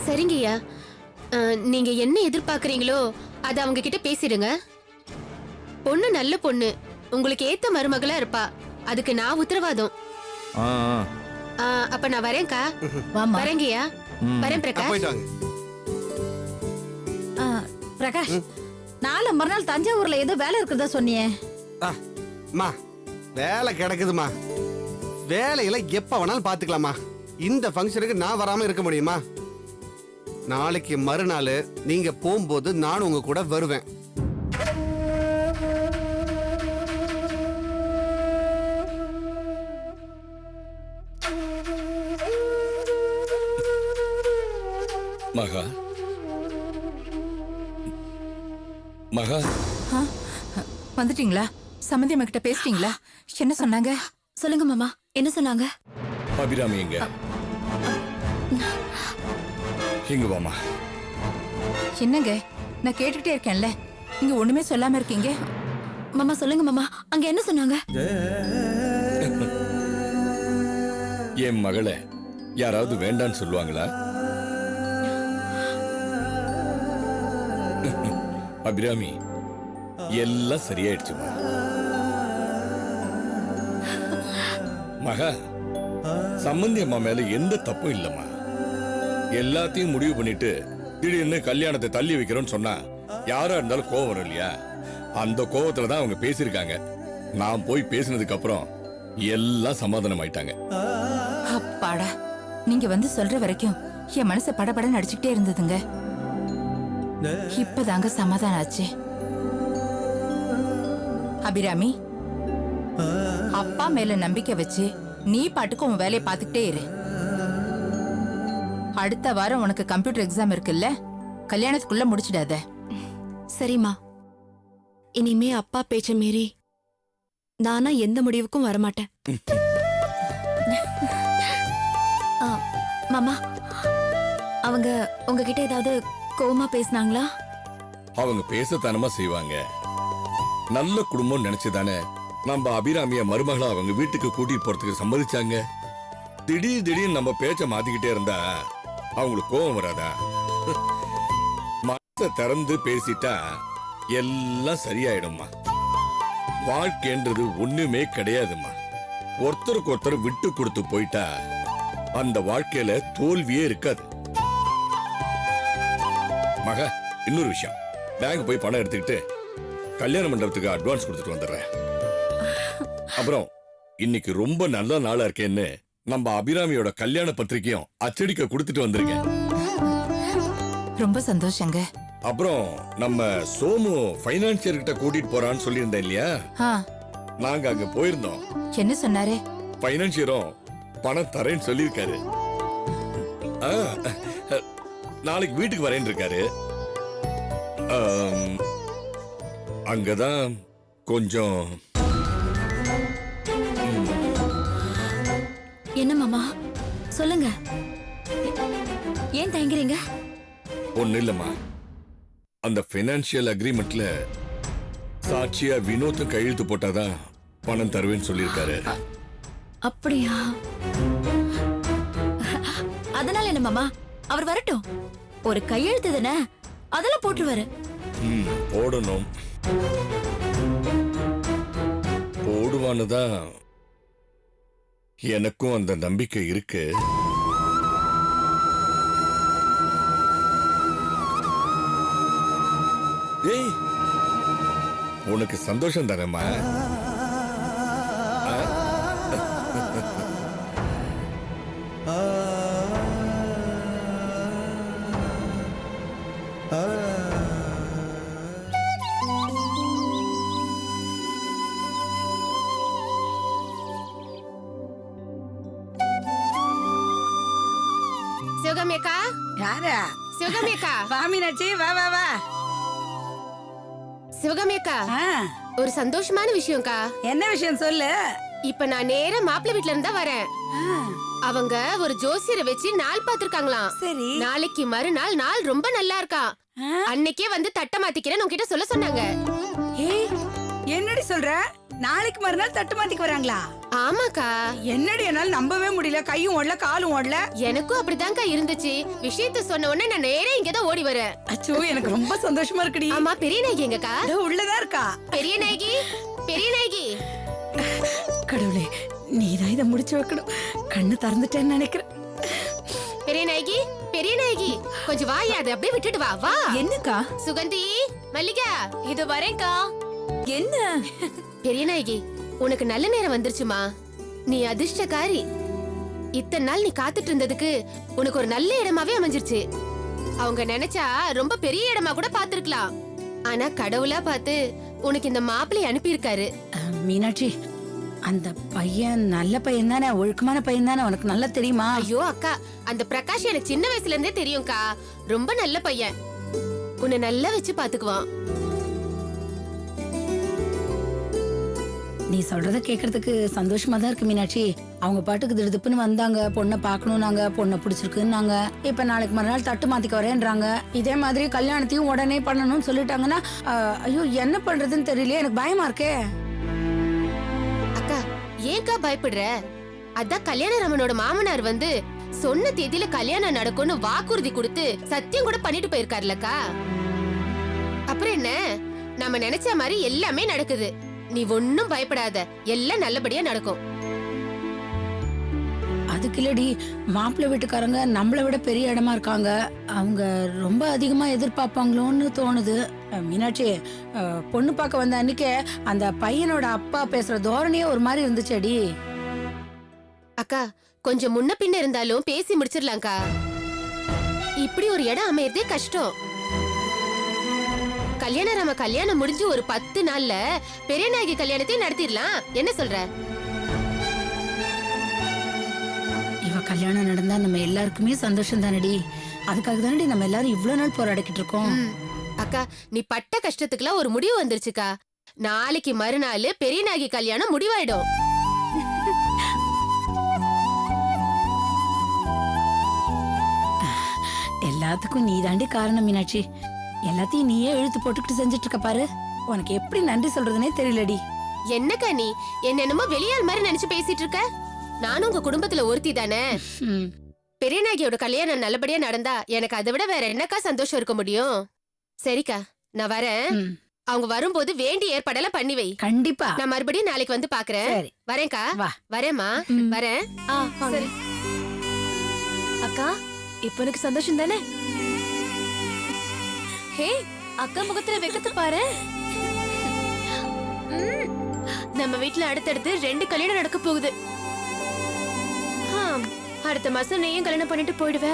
சரிங்கய்யா, நீங்க என்ன எதிர்பார்க்கறீங்களோ அத அவங்க கிட்ட பேசிடுங்க. பொண்ணு நல்ல பொண்ணு, உங்களுக்கு ஏத்த மருமகளா இருப்பா, அதுக்கு நான் உத்தரவாதம். அப்ப நான் வரேன்க்கா. வரேங்கய்யா. வரேன் பிரகாஷ். பிரகாஷ், நாளை மறுநாள் தஞ்சாவூர்ல ஏதோ வேலை இருக்கிறதா சொன்னியே. வேலை கிடக்குதுமா. வேலையில எப்ப வேணாலும் பாத்துக்கலாமா. இந்த ஃபங்க்ஷனுக்கு நான் வராம இருக்க முடியுமா? நாளைக்கு மறுநாள் நீங்க போகும்போது நானும் உங்க கூட வருவேன். மகா, மகா வந்துட்டீங்களா? சம்மந்தி அம்மா கிட்ட பேசிட்டீங்களா? என்ன சொன்னாங்க? சொல்லுங்க மாமா, என்ன சொன்னாங்க? அபிராமி எங்க? இங்க வாமா. என்னங்க, நான் கேட்டுக்கிட்டே இருக்கேன்ல, நீங்க ஒண்ணுமே சொல்லாம இருக்கீங்க. மாமா சொல்லுங்க மாமா, அங்க என்ன சொன்னாங்க? என் மகளை யாராவது வேண்டான்னு சொல்லுவாங்களா? அபிராமி, எல்லாம் சரியாயிடுச்சுமா. மகா, சம்பந்தி அம்மா மேல எந்த தப்பும் இல்லம்மா. எல்லாத்தையும் முடிவு பண்ணிட்டு திடீர்னு கல்யாணத்தை தள்ளி வைக்கிறோம்னு சொன்னா யாரா இருந்தாலும் கோவம் வரும் இல்லையா? அந்த கோவத்துல தான் அவங்க பேசிருக்காங்க. நான் போய் பேசினதுக்கு அப்புறம் எல்லாம் சமாதானம் ஆயிட்டாங்க. அப்பாடா, நீங்க வந்து சொல்ற வரைக்கும் என் மனசு படபடன்னு அடிச்சுக்கிட்டே இருந்ததுங்க. இப்பதாங்க சமாதானம் ஆச்சு. அபிராமி, அப்பா மேல நம்பிக்கை வச்சு நீ பாட்டுக்கு உன் வேலையை பார்த்துக்கிட்டே இரு. அடுத்த வாரம் உனக்கு கம்ப்யூட்டர் எக்ஸாம் இருக்குல்ல, கல்யாணத்துக்குள்ள முடிச்சிடாத. சரிம்மா, இனிமே அப்பா பேச்ச மீறி நானா எந்த முடிவுக்கும் வரமாட்டேன். மாமா, அவங்க உங்ககிட்ட ஏதாவது கோவமா பேசினாங்களா? அவங்க பேசத்தானமா செய்வாங்க. நல்ல குடும்பம் நினைச்சுதானே நம்ம அபிராமிய மருமகளா அவங்க வீட்டுக்கு கூட்டிட்டு போறதுக்கு சம்மதிச்சாங்க. திடீர்னு நம்ம பேச்ச மாத்திக்கிட்டே இருந்தா அவங்களுக்கு கோபம் வராதா? மனசை திறந்து பேசிட்டா எல்லாம் சரியாயிடும்மா. வாழ்க்கைன்றது ஒண்ணுமே கிடையாதுமா. ஒருத்தருக்கு ஒருத்தர் விட்டு கொடுத்து போயிட்டா அந்த வாழ்க்கையில தோல்வியே இருக்காது. மகா, இன்னொரு விஷயம், பேங்க் போய் பணம் எடுத்துக்கிட்டு கல்யாண மண்டபத்துக்கு அட்வான்ஸ் கொடுத்துட்டு வந்துடுறேன். அப்புறம் இன்னைக்கு ரொம்ப நல்ல நாளா இருக்கேன்னு நம்ம அபிராமியோட கல்யாண பத்திரிக்கையும் அச்சடிக்க கொடுத்துட்டு வந்திருக்கேன். ரொம்ப சந்தோஷங்க. அப்புறம் நம்ம சோமு பைனான்சியர் கிட்ட கூட்டிட்டு போறான்னு சொல்லியிருந்தேன் இல்லையா? நாங்க அங்க போயிருந்தோம். என்ன சொன்னாரு? பைனான்சியரும் பணம் தரேன்னு சொல்லியிருக்காரு. நாளைக்கு வீட்டுக்கு வரேன்னு இருக்காரு. அங்கதான் கொஞ்சம். என்ன மாமா, சொல்லுங்க, ஏன் தயங்குறீங்க? ஒண்ணு இல்லம்மா, அந்த பைனான்சியல் அக்ரிமெண்ட்ல சாட்சியா வினோத்தும் கையெழுத்து போட்டாதான் பணம் தருவேன்னு சொல்லியிருக்காரு. அப்படியா? அதனால என்ன மாமா, அவர் வரட்டும், ஒரு கையெழுத்து தானே, அதெல்லாம் போட்டுருவாரு. போடணும், போடுவானுதான் எனக்கும் அந்த நம்பிக்கை இருக்கு. ஏய், உனக்கு சந்தோஷம் தானேம்மா? சிவகாமி அக்கா, யாரா? சிவகாமி அக்கா, வா மீனாட்சி, வா வா வா. சிவகாமி அக்கா, ஆ, ஒரு சந்தோஷமான விஷயம்க்கா. என்ன விஷயம் சொல்லு. இப்ப நான் நேரா மாப்பிள்ளை வீட்ல இருந்தா வரேன். ஆ, அவங்க ஒரு ஜோசியரை வச்சு நாள் பாத்துருக்காங்களாம். சரி. நாளைக்கு மறுநாள் நாள் ரொம்ப நல்லா இருக்கா. ஆ, அன்னைக்கே வந்து தட்ட மாத்திக்கிறேன்னு உன்கிட்ட சொல்ல சொன்னாங்க. ஏய், என்னடி சொல்ற? நாளைக்கு மறுநாள் தட்டு மாத்திக்கு வராங்களா? ஆமாக்கா, என்னடி என்னால நம்பவே முடியல. கையும் ஓடல, காலும் ஓடல. எனக்கும் அப்படிதான்க்கா இருந்துச்சு. விஷயத்த சொன்ன உடனே நான் நேரா இங்கதான் ஓடி வரேன். அச்சோ, எனக்கு ரொம்ப சந்தோஷமா இருக்குடி. ஆமா, பெரிய நாயகி எங்கக்கா? அதோ உள்ளதான் இருக்கா. பெரிய நாயகி, பெரிய நாயகி. கடவுளே, நீதான் இதை முடிச்சு வைக்கணும். கண்ணு திறந்துட்டேன்னு நினைக்கிறேன். பெரிய நாயகி, பெரிய நாயகி, கொஞ்சம் வாயா, அதை அப்படியே விட்டுட்டு வா. வா. என்னக்கா? சுகந்தி, மல்லிகா, இது வரேன்க்கா. என்ன? பெரிய நாயகி, உனக்கு நல்ல நேரம் வந்துருச்சுமா. நீ அதிர்ஷ்டக்காரி. இத்தனை நாள் நீ காத்துட்டு இருந்ததுக்கு உனக்கு ஒரு நல்ல இடமாவே அமைஞ்சிருச்சு. அவங்க நினைச்சா ரொம்ப பெரிய இடமா கூட பாத்துருக்கலாம். ஆனா கடவுளா பார்த்து உனக்கு இந்த மாப்பிள்ளை அனுப்பியிருக்காரு. மீனாட்சி, அந்த பையன் நல்ல பையன் தானே? ஒழுக்கமான பையன் தானே? உனக்கு நல்லா தெரியுமா? ஐயோ அக்கா, அந்த பிரகாஷ் எனக்கு சின்ன வயசுல இருந்தே தெரியும்க்கா. ரொம்ப நல்ல பையன். உன்னை நல்லா வச்சு பாத்துக்குவான். நீ சொல்றத கேக்குறதுக்கு சந்தோஷமா தான் இருக்கு மீனாட்சி. அவங்க பாட்டுக்கு திடுதுப்புன்னு வந்தாங்க, பொண்ணை பாக்கணும், நாங்க பொண்ணை பிடிச்சிருக்குன்னாங்க. இப்ப நாளைக்கு மறுநாள் தட்டு மாத்திக்க வரேன்றாங்க. இதே மாதிரி கல்யாணத்தையும் உடனே பண்ணணும்னு சொல்லிட்டாங்கன்னா ஐயோ, என்ன பண்றதுன்னு தெரியல. எனக்கு பயமா இருக்கே. அக்கா, ஏன்க்கா பயப்படுற? அதான் கல்யாணராமனோட மாமனார் வந்து சொன்ன தேதியில கல்யாணம் நடக்கும்னு வாக்குறுதி கொடுத்து சத்தியம் கூட பண்ணிட்டு போயிருக்காருலக்கா. அப்புறம் என்ன, நம்ம நினைச்ச மாதிரி எல்லாமே நடக்குது. நீ ஒன்னும் பயப்படாத, எல்லாம் நல்லபடியா நடக்கும். அதுக்கு இல்லடி, மாப்பிள்ளை வீட்டுக்காரங்க நம்மளை விட பெரிய இடமா இருக்காங்க. அவங்க ரொம்ப அதிகமா எதிர்பார்ப்பாங்களோன்னு தோணுது. மீனாட்சி, பொண்ணு பார்க்க வந்த அன்னைக்கே அந்த பையனோட அப்பா பேசுற தோரணையே ஒரு மாதிரி இருந்துச்சேடி. அக்கா, கொஞ்சம் முன்ன பின்ன இருந்தாலும் பேசி முடிச்சிடலாம்க்கா. இப்படி ஒரு இடம் அமையறதே கஷ்டம். கல்யாணராம கல்யாணம் முடிஞ்சு ஒரு 10 நாள்ல பெரிய நாயகி கல்யாணத்தை நடத்திடலாம். என்ன சொல்ற? இவ கல்யாணம் நடந்தா நம்ம எல்லாருக்குமே சந்தோஷம் தானடி. அதுக்காக தானடி நம்ம எல்லாரும் இவ்வளவு நாள் போராடிக்கிட்டு இருக்கோம். அக்கா, நீ பட்ட கஷ்டத்துக்குலாம் ஒரு முடிவு வந்துருச்சுக்கா. நாளைக்கு மறுநாள் பெரிய நாயகி கல்யாணம் முடிவாயிடும். எல்லாத்துக்கும் நீ தாண்டி காரணம் மீனாட்சி. எல்லாத்தையும் நீயே இழுத்து போட்டுக்கிட்டு செஞ்சுட்டு இருக்க பாரு. உனக்கு எப்படி நன்றி சொல்றதுனே தெரியலடி. என்னக்கா நீ என்னென்னமோ வெளியாள் மாதிரி நினைச்சு பேசிட்டு இருக்க? நானும் உங்க குடும்பத்துல ஒருத்தி தானே. ம், பெரிய நாயகியோட கல்யாணம் நல்லபடியா நடந்தா எனக்கு அதை விட வேற என்னக்கா சந்தோஷம் இருக்க முடியும்? சரிக்கா, நான் வரேன். ம். அவங்க வரும்போது வேண்டிய ஏற்பாடெல்லாம் பண்ணி வை. கண்டிப்பா. நான் மறுபடியும் நாளைக்கு வந்து பாக்குறேன். சரி, வரேன்க்கா. வா. வரேம்மா, வரேன். சரி அக்கா, இப்ப எனக்கு சந்தோஷம் தானே? ஹே, அக்கா முகத்துல வெக்கத்தை பாரு. நம்ம வீட்ல அடுத்தடுத்து 2 கல்யாணம் நடக்க போகுது. அடுத்த மாசம் நீயும் கல்யாணம் பண்ணிட்டு போயிடுவ.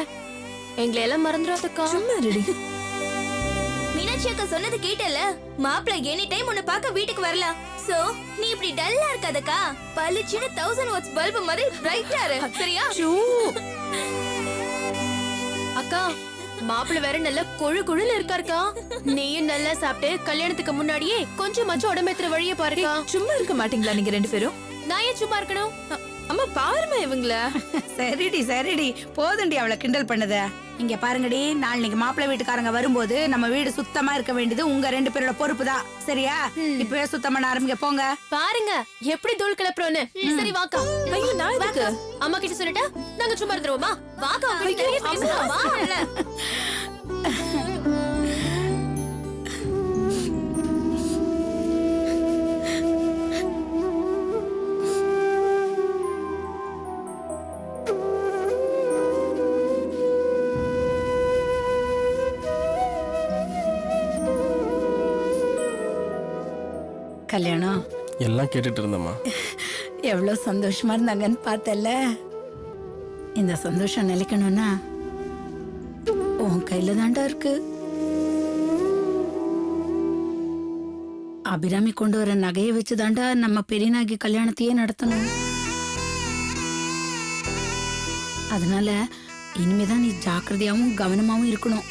எங்களை எல்லாம் மறந்துடாதக்கா. மீனாட்சி அக்கா சொன்னது கேட்டல, மாப்பிள்ளை எனி டைம் உன்னை பார்க்க வீட்டுக்கு வரலாம். சோ நீ இப்படி டல்லா இருக்காதக்கா. பளிச்சுன்னு 1000 வாட்ஸ் பல்பு மாதிரி பிரைட்டா இரு, சரியா? அக்கா, மாப்பிள்ளை வேற நல்ல கொழு கொழுன்னு இருக்காருக்கா. நீயும் நல்லா சாப்பிட்டு கல்யாணத்துக்கு முன்னாடியே கொஞ்சமாச்சும் உடம்பேத்துற வழிய பாருக்கா. சும்மா இருக்க மாட்டீங்களா நீங்க 2 பேரும்? நான் ஏன் சும்மா இருக்கணும்? அம்மா பாருமா இவங்கள. சரிடி சரிடி, போதுண்டி அவளை கிண்டல் பண்ணத. இங்க பாருங்கடி, நாளைக்கு மாப்பிள்ளை வீட்டுக்காரங்க வரும்போது நம்ம வீடு சுத்தமா இருக்க வேண்டியது உங்க 2 பேரோட பொறுப்பு தான், சரியா? இப்பவே சுத்தம் பண்ண ஆரம்பிக்க போங்க. பாருங்க எப்படி தூள் கிளப்புறோன்னு. சரி வாக்கா. ஐயோ, நான் எதுக்கு? அம்மா கிட்ட சொல்லிட்டா நாங்க சும்மா இருந்துருவோமா? வாக்கா, அவங்க நிறைய பேசலாம். வா. கல்யாணம் எல்லாம் கேட்டுட்டு இருந்தம்மா. எவ்வளவு சந்தோஷமா இருந்தாங்கன்னு பார்த்தல. இந்த சந்தோஷம் நிலைக்கணும்னா உன் கையில தாண்டா இருக்கு. அபிராமி கொண்டு வர நகையை வச்சு தாண்டா நம்ம பெரிய நாயகி கல்யாணத்தையே நடத்தணும். அதனால இனிமேதான் நீ ஜாக்கிரதையாவும் கவனமாவும் இருக்கணும்.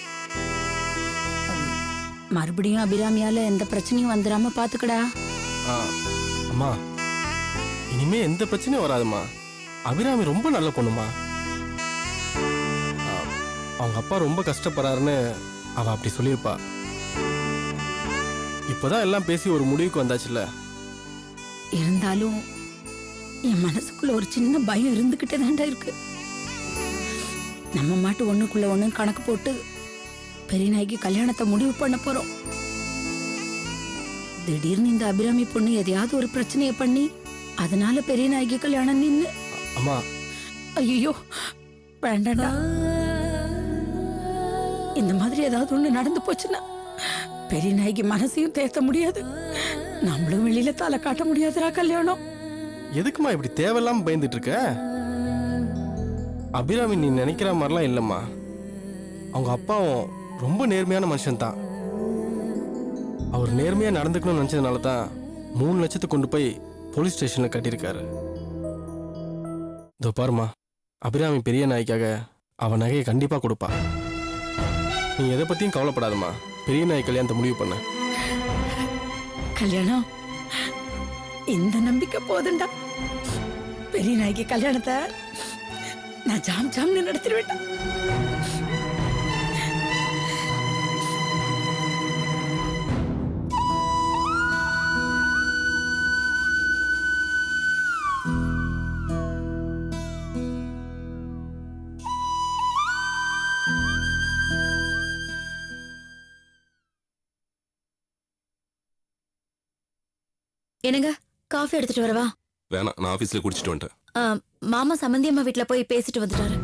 மறுபடியும் அபிராமியால எந்த பிரச்சனையும் வந்துடாம பாத்துக்கடா. அம்மா இனிமே எந்த பிரச்சனையும் வராதுமா. அபிராமி ரொம்ப நல்ல பொண்ணுமா. அவங்க அப்பா ரொம்ப கஷ்டப்படுறாருன்னு அவ அப்படி சொல்லியிருப்பா. இப்பதான் எல்லாம் பேசி ஒரு முடிவுக்கு வந்தாச்சுல்ல. இருந்தாலும் என் மனசுக்குள்ள ஒரு சின்ன பயம் இருந்துகிட்டே தான்டா இருக்கு. நம்ம மாட்டு ஒண்ணுக்குள்ள ஒண்ணு கணக்கு போட்டு பெரிய நாய்க்கு கல்யாணத்தை முடிவு பண்ண போறோம். திடீர்னு இந்த அபிராமி பொண்ணு எதையாவது ஒரு பிரச்சனைய பண்ணி அதனால பெரிய நாய்க்கு கல்யாணம் நின்னு. அம்மா ஐயோ வேண்டாண்டா. இந்த மாதிரி ஏதாவது ஒண்ணு நடந்து போச்சுன்னா பெரிய நாய்க்கு மனசையும் தேர்த்த முடியாது, நம்மளும் வெளியில தலை காட்ட முடியாதுடா. கல்யாணம் எதுக்குமா இப்படி தேவையில்லாம பயந்துட்டு இருக்க? அபிராமி நீ நினைக்கிற மாதிரிலாம் இல்லைம்மா. அவங்க அப்பாவும் ரொம்ப நேர்மையான மனுஷன் தான். அவர் நேர்மையா நடந்துக்கணும்னு நினைச்சதுனால தான் 3 லட்சத்தை கொண்டு போய் போலீஸ் ஸ்டேஷன்ல கட்டியிருக்காரு. இதோ பாருமா, அபிராமி பெரிய நாய்க்காக அவன் நகையை கண்டிப்பா கொடுப்பா. நீ எதை பத்தியும் கவலைப்படாதம்மா. பெரிய நாய் கல்யாணத்தை முடிவு பண்ண. கல்யாணம் இந்த நம்பிக்கை போதுண்டா. பெரிய நாய்க்கு கல்யாணத்தை நான் ஜாம் ஜாம்னு நடத்திடுவேன். என்னங்க காஃபி எடுத்துட்டு வரவா? வேணாம், நான் ஆபீஸ்ல குடிச்சிட்டு வந்துட்டேன். மாமா சம்பந்தி அம்மா வீட்ல போய் பேசிட்டு வந்துட்டாரு.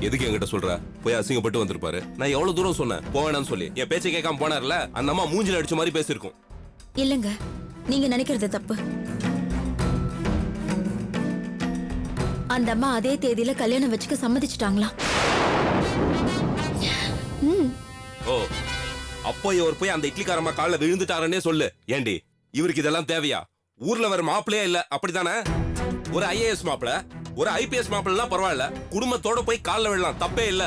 எதுக்கு என்கிட்ட சொல்ற? போய் அசிங்கப்பட்டு வந்திருப்பாரு. நான் எவ்வளவு தூரம் சொன்னேன் போவேனான்னு சொல்லி. என் பேச்சை கேட்காம போனார்ல, அந்த அம்மா மூஞ்சில அடிச்ச மாதிரி பேசிருக்கும். இல்லங்க, நீங்க நினைக்கிறது தப்பு. அந்த அம்மா அதே தேதியில கல்யாணம் வச்சுக்க சம்மதிச்சிட்டாங்களா? ஓ, அப்போ இவர் போய் அந்த இட்லிக்காரம்மா கால்ல விழுந்துட்டாருன்னே சொல்லு. ஏண்டி இவருக்கு இதெல்லாம் தேவையா? ஊர்ல வர மாப்பிளையே இல்ல, அப்படித்தானே? ஒரு ஐஏஎஸ் மாப்பிள, ஒரு ஐபிஎஸ் மாப்பிளலாம் பரவாயில்ல, குடும்பத்தோட போய் கால்ல விழலாம், தப்பே இல்ல.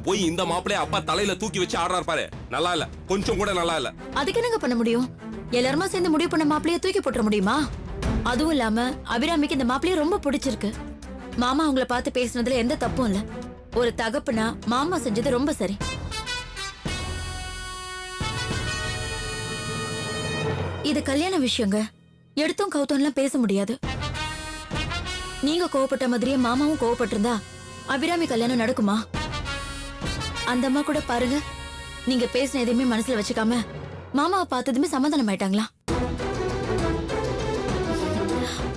போய் இந்த மாப்பிளைய அப்பா தலையில தூக்கி வச்சு ஆடுறாரு பாரு, நல்லா இல்ல, கொஞ்சம் கூட நல்லா இல்ல. அதுக்கு என்னங்க பண்ண முடியும்? எல்லாருமா சேர்ந்து முடிவு பண்ண மாப்பிளைய தூக்கி போட்டுற முடியுமா? அதுவும் இல்லாம அபிராமிக்கு இந்த மாப்பிளைய ரொம்ப பிடிச்சிருக்கு. மாமா அவங்கள பார்த்து பேசுனதுல எந்த தப்பும் இல்ல. ஒரு தகப்பனா மாமா செஞ்சது ரொம்ப சரி. இது கல்யாண விஷயங்க, எடுத்தும் கவுத்தம்லாம் பேச முடியாது. நீங்க கோவப்பட்ட மாதிரியே மாமாவும் கோவப்பட்டிருந்தா அபிராமி கல்யாணம் நடக்குமா? அந்த அம்மா கூட பாருங்க, நீங்க பேசின எதையுமே மனசுல வச்சுக்காம மாமாவை பார்த்ததுமே சமாதானம் ஆயிட்டாங்களா?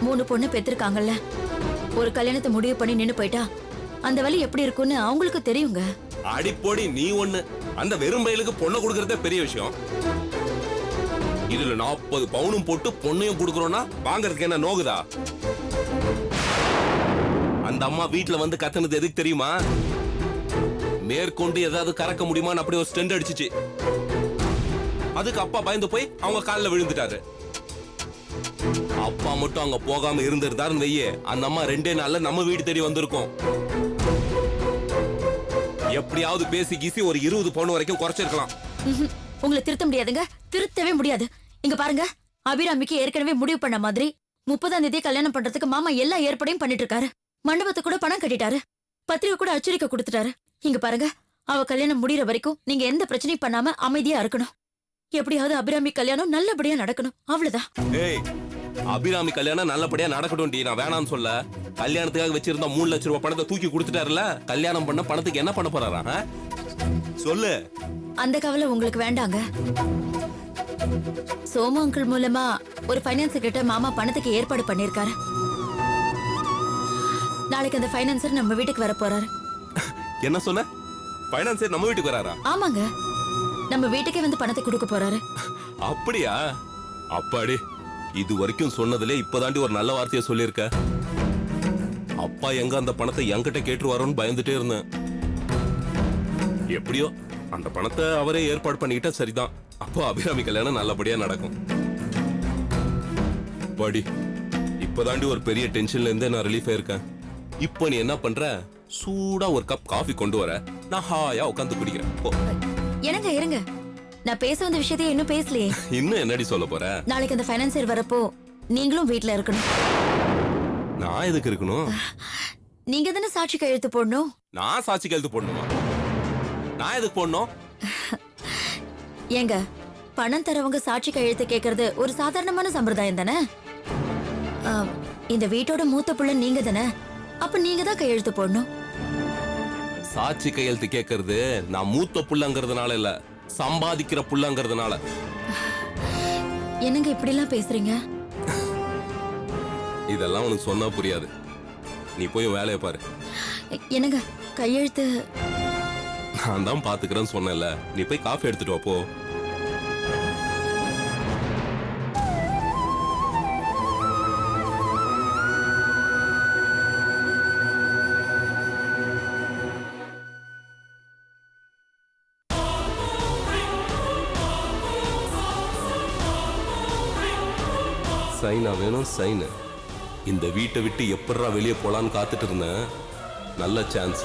3 பொண்ணு பெற்றிருக்காங்கல்ல, ஒரு கல்யாணத்தை முடிவு பண்ணி நின்னு போயிட்டா அந்த வலி எப்படி இருக்கும்னு அவங்களுக்கு தெரியுங்க. அடிப்பொடி நீ ஒண்ணு, அந்த வெறும் பயிலுக்கு பொண்ணை கொடுக்கறதே பெரிய விஷயம். இதுல 40 பவுனும் போட்டு பொண்ணையும் கொடுக்கறோம்னா வாங்கறதுக்கு என்ன நோகுதா? அந்த அம்மா வீட்டுல வந்து கத்துனது எதுக்கு தெரியுமா? மேற்கொண்டு ஏதாவது கறக்க முடியுமான்னு அப்படி ஒரு ஸ்டெண்ட் அடிச்சிச்சு. அதுக்கு அப்பா பயந்து போய் அவங்க காலில் விழுந்துட்டாரு. அப்பா மட்டும் அங்க போகாம இருந்திருந்தாருன்னு வையே, அந்த அம்மா 2 நாள்ல நம்ம வீடு தேடி வந்திருக்கோம். எப்படியாவது பேசி கீசி ஒரு 20 பவுன் வரைக்கும் குறைச்சிருக்கலாம். உங்களை திருத்த முடியாதுங்க, திருத்தவே முடியாது. இங்க பாருங்க, அபிராமிக்கு ஏற்கனவே முடிவு பண்ண மாதிரி 30ஆம் தேதி கல்யாணம் பண்றதுக்கு மாமா எல்லா ஏற்பாடையும் பண்ணிட்டு இருக்காரு. மண்டபத்துக்கு கூட பணம் கட்டிட்டாரு, பத்திரிகை கூட அச்சடிக்க கொடுத்துட்டாரு. இங்க பாருங்க, அவ கல்யாணம் முடியற வரைக்கும் நீங்க எந்த பிரச்சனையும் பண்ணாம அமைதியா இருக்கணும். எப்படியாவது அபிராமி கல்யாணம் நல்லபடியா நடக்கணும், அவ்வளவுதான். ஏய், அபிராமி கல்யாணம் நல்லபடியா நடக்கட்டும். நான் வேணாம்னு சொல்ல. கல்யாணத்துக்காக வச்சிருந்த 3 லட்சம் ரூபாய் பணத்தை தூக்கி கொடுத்துட்டாருல, கல்யாணம் பண்ண பணத்துக்கு என்ன பண்ண போறாரா? சொல்லு. அந்த கவலை உங்களுக்கு வேண்டாங்க. சோமு அங்கிள் மூலமா ஒரு ஃபைனான்ஸ் கிட்ட மாமா பணத்துக்கு ஏற்பாடு பண்ணிருக்காரு. நாளைக்கு அந்த ஃபைனான்சர் நம்ம வீட்டுக்கு வர போறாரு. என்ன சொன்ன? ஃபைனான்சர் நம்ம வீட்டுக்கு வராரா? ஆமாங்க, நம்ம வீட்டுக்கே வந்து பணத்தை கொடுக்க போறாரு. அப்படியா? அப்பாடி, இது வரைக்கும் சொன்னதுல இப்பதாண்டி ஒரு நல்ல வார்த்தையை சொல்லியிருக்க. அப்பா எங்க அந்த பணத்தை என்கிட்ட கேட்டுருவாரோன்னு பயந்துட்டே இருந்தேன். எப்படியோ அந்த பணத்தை அவரே ஏற்பாடு பண்ணிக்கிட்டா சரிதான். அப்போ அபிராமி கல்யாணம் நல்லபடியா நடக்கும். படி, இப்பதாண்டி ஒரு பெரிய டென்ஷன்ல இருந்தே நான் ரிலீஃப் ஆயிருக்கேன். இப்போ நீ என்ன பண்ற, சூடா ஒரு கப் காஃபி கொண்டு வர, நான் ஹாயா உட்காந்து குடிக்கிறேன். போ. என்னங்க இருங்க, நான் பேச வந்த விஷயத்தையே இன்னும் பேசலையே. இன்னும் என்னடி சொல்ல போற? நாளைக்கு அந்த ஃபைனான்சியர் வரப்போ நீங்களும் வீட்ல இருக்கணும். நான் எதுக்கு இருக்கணும்? நீங்க தானே சாட்சி கையெழுத்து போடணும். நான் சாட்சி கையெழுத்து போடணுமா? நான் எதுக்கு போடணும்? ஏங்க, பணம் தரவங்க சாட்சி கையெழுத்து கேக்குறது ஒரு சாதாரணமான சம்பிரதாயம் தானே. இந்த வீட்டோட மூத்த புள்ள நீங்க தானே, அப்ப நீங்க தான் கையெழுத்து போடணும். சாட்சி கையெழுத்து கேட்கறது நான் மூத்த புள்ளங்கிறதுனால இல்ல, சம்பாதிக்கிற புள்ளங்கிறதுனால. என்னங்க இப்படி எல்லாம் பேசுறீங்க? இதெல்லாம் உனக்கு சொன்னா புரியாது. நீ போய் வேலையை பாரு. என்னங்க கையெழுத்து? நான் தான் பாத்துக்கிறேன்னு சொன்னேன்ல, நீ போய் காஃபி எடுத்துட்டு வா போ. சைனா வேணும், சைனு. இந்த வீட்டை விட்டு எப்படா வெளியே போலான்னு காத்துட்டு இருந்தேன். நல்ல சான்ஸ்.